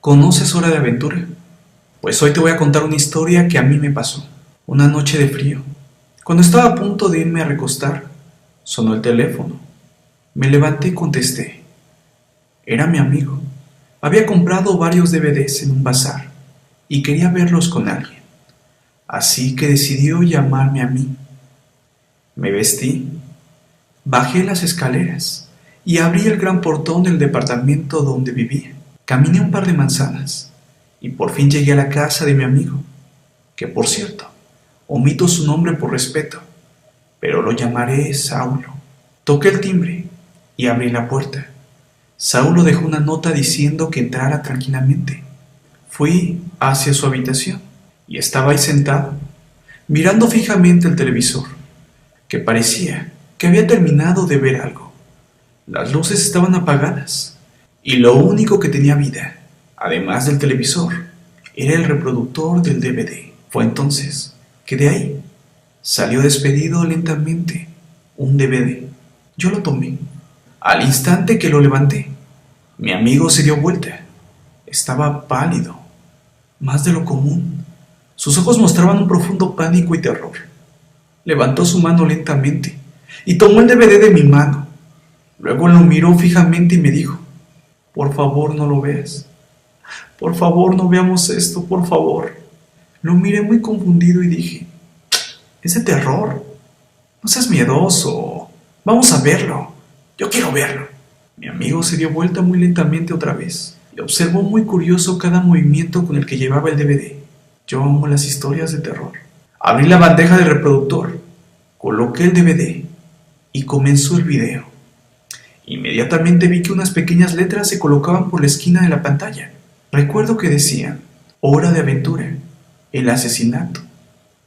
¿Conoces Hora de Aventura? Pues hoy te voy a contar una historia que a mí me pasó. Una noche de frío, cuando estaba a punto de irme a recostar, sonó el teléfono. Me levanté y contesté. Era mi amigo. Había comprado varios DVDs en un bazar y quería verlos con alguien. Así que decidió llamarme a mí. Me vestí, bajé las escaleras y abrí el gran portón del departamento donde vivía. Caminé un par de manzanas y por fin llegué a la casa de mi amigo, que por cierto, omito su nombre por respeto, pero lo llamaré Saulo. Toqué el timbre y abrí la puerta. Saulo dejó una nota diciendo que entrara tranquilamente. Fui hacia su habitación y estaba ahí sentado, mirando fijamente el televisor, que parecía que había terminado de ver algo. Las luces estaban apagadas y lo único que tenía vida, además del televisor, era el reproductor del DVD. Fue entonces que de ahí salió despedido lentamente un DVD. Yo lo tomé. Al instante que lo levanté, mi amigo se dio vuelta. Estaba pálido, más de lo común. Sus ojos mostraban un profundo pánico y terror. Levantó su mano lentamente y tomó el DVD de mi mano. Luego lo miró fijamente y me dijo: por favor, no lo veas. Por favor, no veamos esto, por favor. Lo miré muy confundido y dije: es de terror. No seas miedoso. Vamos a verlo. Yo quiero verlo. Mi amigo se dio vuelta muy lentamente otra vez y observó muy curioso cada movimiento con el que llevaba el DVD. Yo amo las historias de terror. Abrí la bandeja del reproductor, coloqué el DVD y comenzó el video. Inmediatamente vi que unas pequeñas letras se colocaban por la esquina de la pantalla. Recuerdo que decían: Hora de Aventura, el asesinato.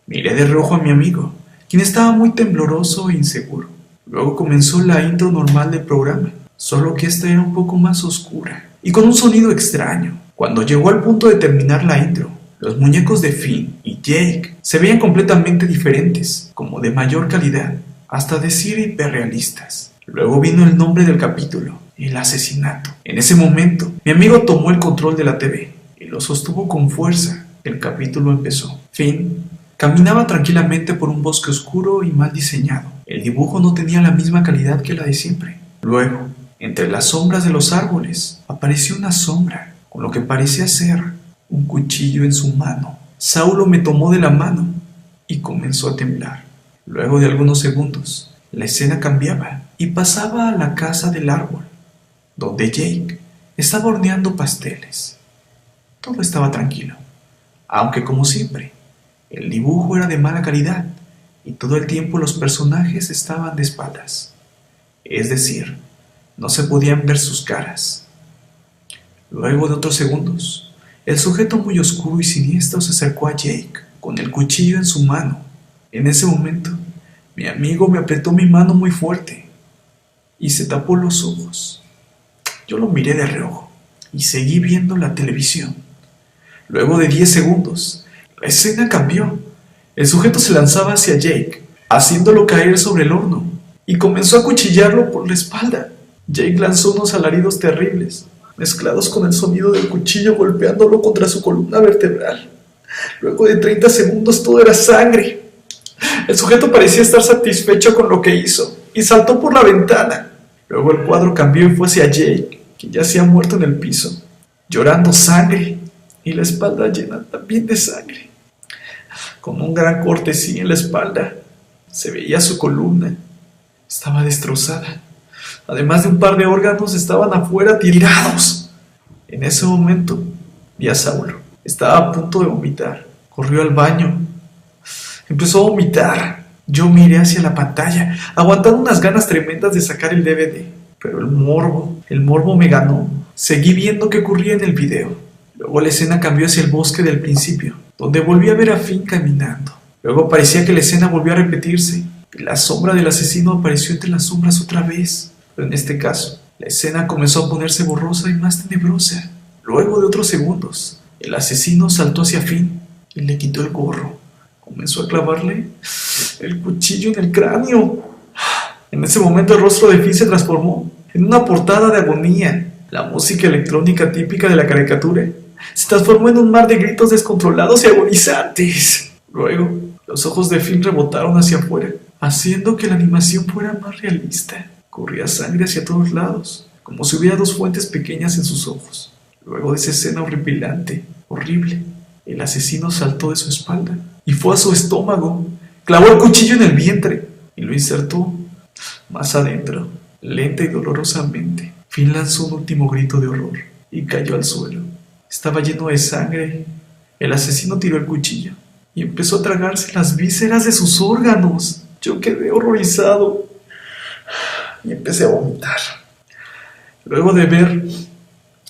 Miré de reojo a mi amigo, quien estaba muy tembloroso e inseguro. Luego comenzó la intro normal del programa, solo que esta era un poco más oscura y con un sonido extraño. Cuando llegó al punto de terminar la intro, los muñecos de Finn y Jake se veían completamente diferentes, como de mayor calidad, hasta decir hiperrealistas. Luego vino el nombre del capítulo: el asesinato. En ese momento, mi amigo tomó el control de la TV y lo sostuvo con fuerza. El capítulo empezó. Finn caminaba tranquilamente por un bosque oscuro y mal diseñado. El dibujo no tenía la misma calidad que la de siempre. Luego, entre las sombras de los árboles, apareció una sombra con lo que parecía ser un cuchillo en su mano. Saulo me tomó de la mano y comenzó a temblar. Luego de algunos segundos, la escena cambiaba y pasaba a la casa del árbol, donde Jake estaba horneando pasteles. Todo estaba tranquilo, aunque como siempre, el dibujo era de mala calidad y todo el tiempo los personajes estaban de espaldas. Es decir, no se podían ver sus caras. Luego de otros segundos, el sujeto muy oscuro y siniestro se acercó a Jake con el cuchillo en su mano. En ese momento, mi amigo me apretó mi mano muy fuerte y se tapó los ojos. Yo lo miré de reojo y seguí viendo la televisión. Luego de 10 segundos, la escena cambió. El sujeto se lanzaba hacia Jake, haciéndolo caer sobre el horno, y comenzó a cuchillarlo por la espalda. Jake lanzó unos alaridos terribles, mezclados con el sonido del cuchillo golpeándolo contra su columna vertebral. Luego de 30 segundos todo era sangre. El sujeto parecía estar satisfecho con lo que hizo y saltó por la ventana. Luego el cuadro cambió y fue hacia Jake, quien yacía muerto en el piso, llorando sangre y la espalda llena también de sangre. Con un gran corte en la espalda, se veía su columna. Estaba destrozada. Además de un par de órganos estaban afuera tirados. En ese momento vi a Saulo. Estaba a punto de vomitar. Corrió al baño. Empezó a vomitar. Yo miré hacia la pantalla, aguantando unas ganas tremendas de sacar el DVD. Pero el morbo me ganó. Seguí viendo qué ocurría en el video. Luego la escena cambió hacia el bosque del principio, donde volví a ver a Finn caminando. Luego parecía que la escena volvió a repetirse, y la sombra del asesino apareció entre las sombras otra vez. Pero en este caso, la escena comenzó a ponerse borrosa y más tenebrosa. Luego de otros segundos, el asesino saltó hacia Finn y le quitó el gorro. Comenzó a clavarle el cuchillo en el cráneo. En ese momento el rostro de Finn se transformó en una portada de agonía. La música electrónica típica de la caricatura se transformó en un mar de gritos descontrolados y agonizantes. Luego, los ojos de Finn rebotaron hacia afuera, haciendo que la animación fuera más realista. Corría sangre hacia todos lados, como si hubiera dos fuentes pequeñas en sus ojos. Luego de esa escena horripilante, horrible, el asesino saltó de su espalda y fue a su estómago. Clavó el cuchillo en el vientre y lo insertó más adentro, lenta y dolorosamente. Finn lanzó un último grito de horror y cayó al suelo. Estaba lleno de sangre. El asesino tiró el cuchillo y empezó a tragarse las vísceras de sus órganos. Yo quedé horrorizado y empecé a vomitar. Luego de ver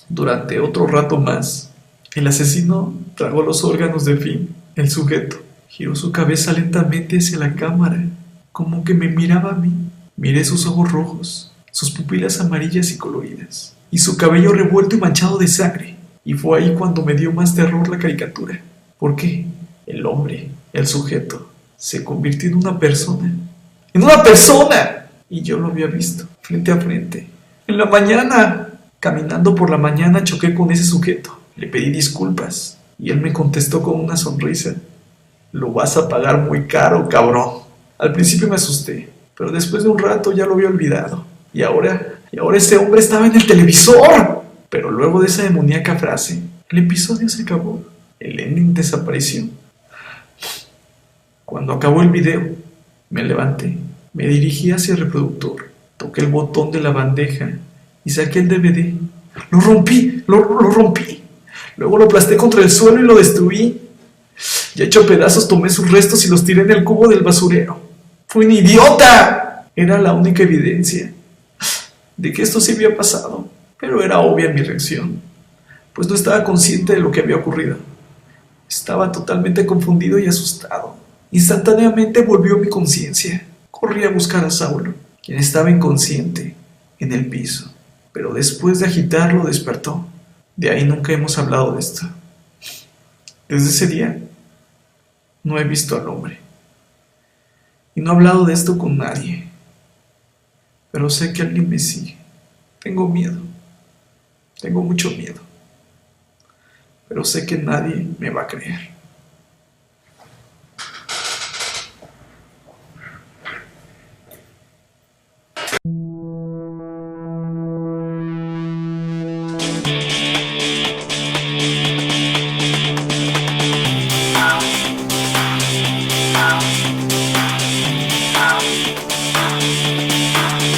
durante otro rato más, el asesino tragó los órganos de Finn. El sujeto giró su cabeza lentamente hacia la cámara, como que me miraba a mí. Miré sus ojos rojos, sus pupilas amarillas y coloridas, y su cabello revuelto y manchado de sangre. Y fue ahí cuando me dio más terror la caricatura. Porque el hombre, el sujeto, se convirtió en una persona. ¡En una persona! Y yo lo había visto, frente a frente. En la mañana, caminando por la mañana, choqué con ese sujeto. Le pedí disculpas y él me contestó con una sonrisa. Lo vas a pagar muy caro, cabrón. Al principio me asusté, pero después de un rato ya lo había olvidado. Y ahora ese hombre estaba en el televisor. Pero luego de esa demoníaca frase, el episodio se acabó. El ending desapareció. Cuando acabó el video, me levanté, me dirigí hacia el reproductor, toqué el botón de la bandeja y saqué el DVD. ¡Lo rompí! ¡Lo rompí! Luego lo aplasté contra el suelo y lo destruí. Ya hecho pedazos, tomé sus restos y los tiré en el cubo del basurero. ¡Fui un idiota! Era la única evidencia de que esto sí había pasado, pero era obvia mi reacción, pues no estaba consciente de lo que había ocurrido. Estaba totalmente confundido y asustado. Instantáneamente volvió mi conciencia. Corrí a buscar a Saulo, quien estaba inconsciente en el piso, pero después de agitarlo despertó. De ahí nunca hemos hablado de esto. Desde ese día no he visto al hombre y no he hablado de esto con nadie, pero sé que alguien me sigue. Tengo miedo, tengo mucho miedo, pero sé que nadie me va a creer.